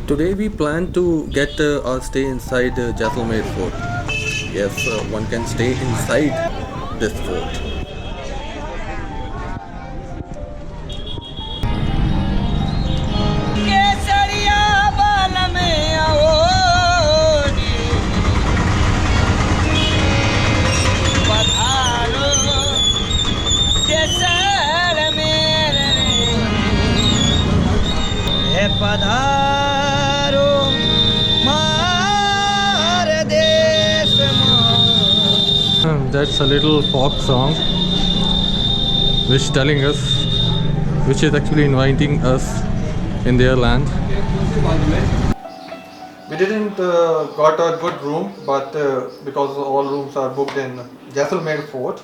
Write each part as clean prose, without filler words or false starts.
Today we plan to get our stay inside Jaisalmer fort. Yes, one can stay inside this fort. That's a little folk song which telling us, which is actually inviting us in their land. We didn't got a good room, but because all rooms are booked in Jaisalmer fort.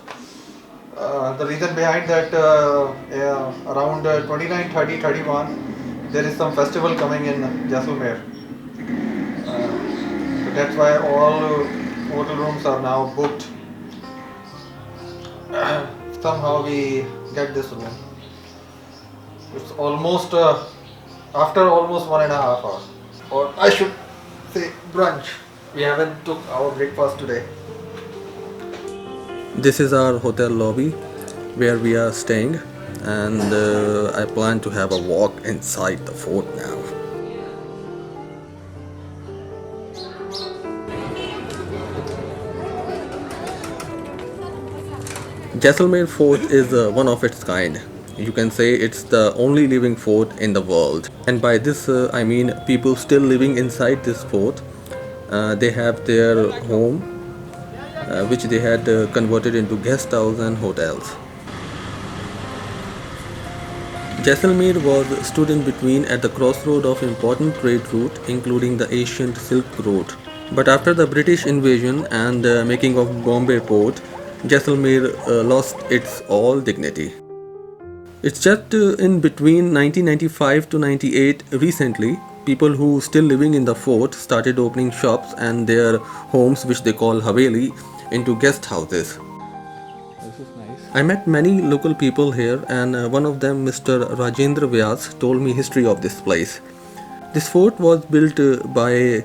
The reason behind that, around 29, 30, 31, there is some festival coming in Jaisalmer. So that's why all hotel rooms are now booked. Somehow we get this room. It's almost after almost 1.5 hours, or I should say brunch. We haven't took our breakfast today. This is our hotel lobby where we are staying, and I plan to have a walk inside the fort now. Jaisalmer fort is one of its kind. You can say it's the only living fort in the world. And by this I mean people still living inside this fort. They have their home, which they had converted into guest house and hotels. Jaisalmer was stood in between at the crossroad of important trade route, including the ancient Silk Road. But after the British invasion and making of Bombay port, Jaisalmer lost its all dignity. It's just in between 1995 to 98 recently, people who still living in the fort started opening shops and their homes, which they call Haveli, into guest houses. This is nice. I met many local people here, and one of them, Mr. Rajendra Vyas, told me history of this place. This fort was built by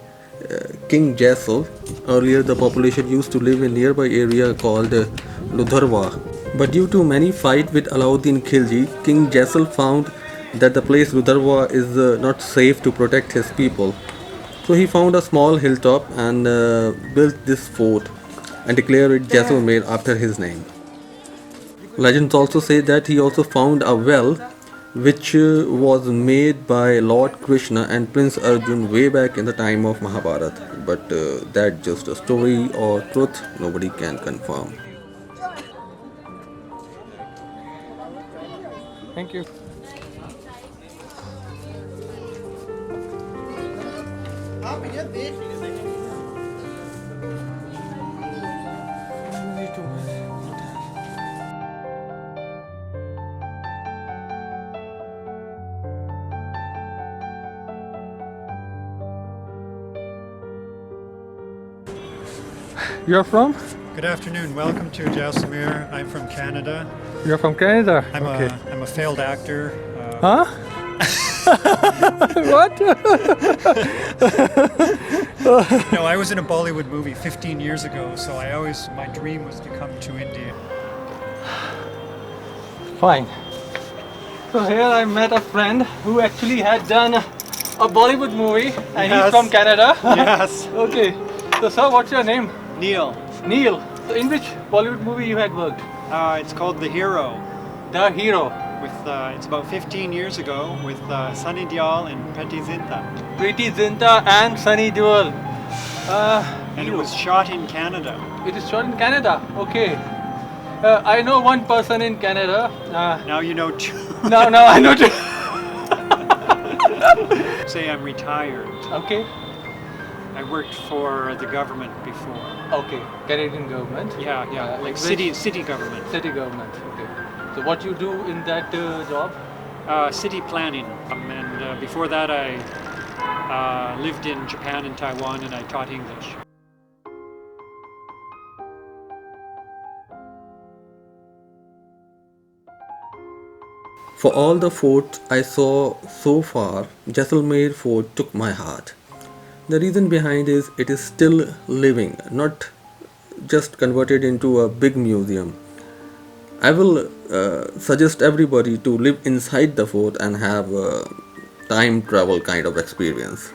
King Jaisal. Earlier the population used to live in nearby area called Ludharwa. But due to many fight with Alauddin Khilji, King Jaisal found that the place Ludharwa is not safe to protect his people. So he found a small hilltop and built this fort and declared it Jaisalmer after his name. Legends also say that he also found a well which was made by Lord Krishna and Prince Arjun way back in the time of Mahabharata. But that's just a story or truth, nobody can confirm. Thank you. You're from? Good afternoon. Welcome to Jaisalmer. I'm from Canada. You're from Canada? I'm a failed actor. Huh? What? No, I was in a Bollywood movie 15 years ago, so my dream was to come to India. Fine. So here I met a friend who actually had done a Bollywood movie, and Yes. he's from Canada. Yes. Okay. So sir, what's your name? Neil. Neil. So in which Bollywood movie you had worked? It's called The Hero. The Hero. With it's about 15 years ago with Sunny Deol and Preeti Zinta. Preeti Zinta and Sunny Deol. And it was shot in Canada. It is shot in Canada. Okay. I know one person in Canada. Now you know two. Now I know two. Say I'm retired. Okay. I worked for the government before. Okay. Canadian government. Yeah. Like which- city government. City government. Okay. So what you do in that job? City planning. And before that I lived in Japan and Taiwan, and I taught English. For all the forts I saw so far, Jaisalmer fort took my heart. The reason behind is it is still living, not just converted into a big museum. I will suggest everybody to live inside the fort and have a time travel kind of experience.